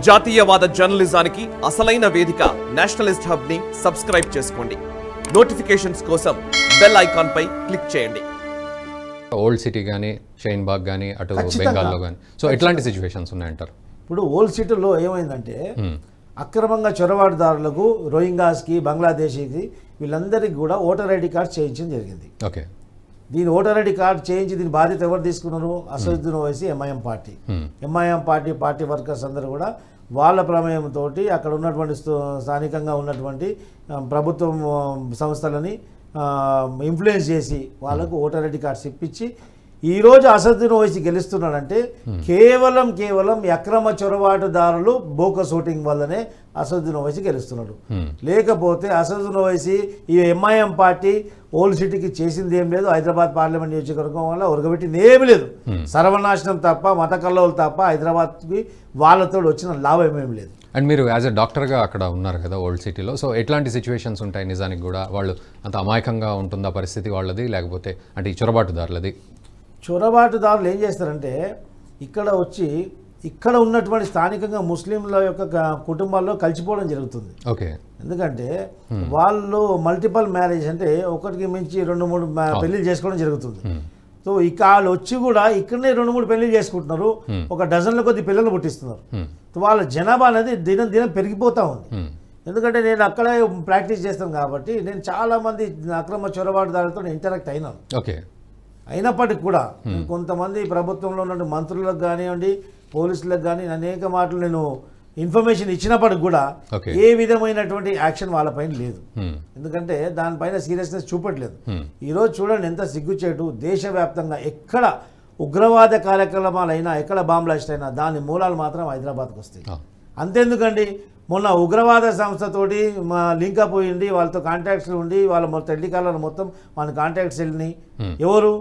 జాతీయవాద జర్నలిజానికి అసలైన వేదిక నేషనలిస్ట్ హబ్ ని సబ్స్క్రైబ్ చేసుకోండి. నోటిఫికేషన్స్ కోసం బెల్ ఐకాన్ పై క్లిక్ చేయండి. ఓల్డ్ సిటీ గానీ షైన్ బాగ్ గానీ అటు బెంగాల్లో గానీ సో ఎట్లాంటి సిచ్యువేషన్స్ ఉన్నాయంటారు? ఇప్పుడు ఓల్డ్ సిటీలో ఏమైందంటే అక్రమంగా చొరబాటుదారులకు రోహింగాస్కి బంగ్లాదేశీకి వీళ్ళందరికీ కూడా ఓటర్ ఐడి కార్డ్ చేయించడం జరిగింది. ఓకే, దీని ఓటర్ ఐడి కార్డు చేయించి దీని బాధ్యత ఎవరు తీసుకున్నారు? Asaduddin Owaisi MIM party. MIM party workers అందరూ కూడా వాళ్ళ ప్రమేయంతో అక్కడ ఉన్నటువంటి స్థానికంగా ఉన్నటువంటి ప్రభుత్వం సంస్థలని ఇన్ఫ్లుయెన్స్ చేసి వాళ్ళకు ఓటర్ ఐడి కార్డ్స్ ఇప్పించి ఈరోజు అసదుద్దీన్ ఓవైసీ గెలుస్తున్నాడంటే కేవలం అక్రమ చొరబాటుదారులు బోకస్ ఓటింగ్ వల్లనే అసదుద్దీన్ ఓవైసీ గెలుస్తున్నాడు. లేకపోతే అసదుద్దీన్ ఓవైసీ ఈ ఎంఐఎం పార్టీ ఓల్డ్ సిటీకి చేసింది ఏం లేదు. హైదరాబాద్ పార్లమెంట్ నియోజకవర్గం వల్ల ఉరగబెట్టింది ఏమి లేదు. సర్వనాశనం తప్ప, మత కల్లోలు తప్ప హైదరాబాద్కి వాళ్ళతో వచ్చిన లాభం ఏం లేదు. అండ్ మీరు యాజ్ ఎ డాక్టర్గా అక్కడ ఉన్నారు కదా ఓల్డ్ సిటీలో, సో ఎట్లాంటి సిచ్యువేషన్స్ ఉంటాయి? నిజానికి కూడా వాళ్ళు అంత అమాయకంగా ఉంటుందా పరిస్థితి వాళ్ళది, లేకపోతే అంటే ఈ చొరబాటుదారులది? చొరబాటుదారులు ఏం చేస్తారంటే ఇక్కడ ఉన్నటువంటి స్థానికంగా ముస్లింల యొక్క కుటుంబాల్లో కలిసిపోవడం జరుగుతుంది. ఓకే, ఎందుకంటే వాళ్ళు మల్టిపల్ మ్యారేజ్ అంటే ఒకటికి మించి 2-3 పెళ్లిళ్ళు చేసుకోవడం జరుగుతుంది. సో ఇక వాళ్ళు వచ్చి కూడా ఇక్కడనే 2-3 పెళ్లిళ్ళు చేసుకుంటున్నారు. ఒక డజన్ల కొద్ది పిల్లలు పుట్టిస్తున్నారు. సో వాళ్ళ జనాభా అనేది దినం పెరిగిపోతూ ఉంది. ఎందుకంటే నేను అక్కడే ప్రాక్టీస్ చేస్తాను కాబట్టి నేను చాలామంది అక్రమ చొరబాటుదారులతో ఇంటరాక్ట్ అయినాను. ఓకే, అయినప్పటికి కూడా కొంతమంది ప్రభుత్వంలో ఉన్న మంత్రులకు కానివ్వండి, పోలీసులకు కానీ అనేక మాటలు నేను ఇన్ఫర్మేషన్ ఇచ్చినప్పటికి కూడా ఏ విధమైనటువంటి యాక్షన్ వాళ్ళపైన లేదు. ఎందుకంటే దానిపైన సీరియస్నెస్ చూపట్లేదు. ఈరోజు చూడండి ఎంత సిగ్గుచేటు, దేశవ్యాప్తంగా ఎక్కడ ఉగ్రవాద కార్యక్రమాలైనా, ఎక్కడ బాంబ్ బ్లాస్ట్ అయినా దాని మూలాలు మాత్రం హైదరాబాద్కి వస్తాయి. అంతెందుకండి, మొన్న ఉగ్రవాద సంస్థతోటి మా లింకప్ అయ్యింది, వాళ్ళతో కాంటాక్ట్స్లో ఉండి వాళ్ళ టెలికాలర్ మొత్తం మన కాంటాక్ట్స్ వెళ్ళినాయి. ఎవరు?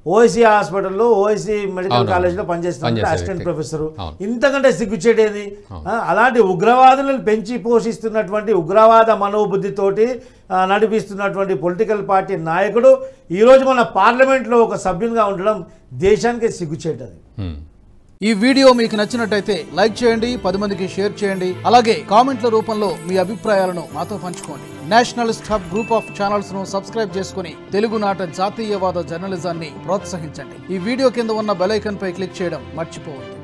ఓఐసీ హాస్పిటల్లో, ఓఐసీ మెడికల్ కాలేజ్లో పనిచేస్తున్న అసిస్టెంట్ ప్రొఫెసర్. ఇంతకంటే సిగ్గుచేటేది? అలాంటి ఉగ్రవాదులను పెంచి పోషిస్తున్నటువంటి ఉగ్రవాద మనోబుద్ధితోటి నడిపిస్తున్నటువంటి పొలిటికల్ పార్టీ నాయకుడు ఈరోజు మన పార్లమెంట్లో ఒక సభ్యునిగా ఉండడం దేశానికి సిగ్గుచేటది. ఈ వీడియో మీకు నచ్చినట్టయితే లైక్ చేయండి, 10 మందికి షేర్ చేయండి. అలాగే కామెంట్ల రూపంలో మీ అభిప్రాయాలను మాతో పంచుకోండి. Nationalist hub group of channels ను సబ్స్క్రైబ్ చేసుకుని తెలుగునాట జాతీయవాద జర్నలిజాన్ని ప్రోత్సహించండి. ఈ వీడియో కింద ఉన్న బెల్ ఐకాన్ పై క్లిక్ చేయడం మర్చిపోవద్దు.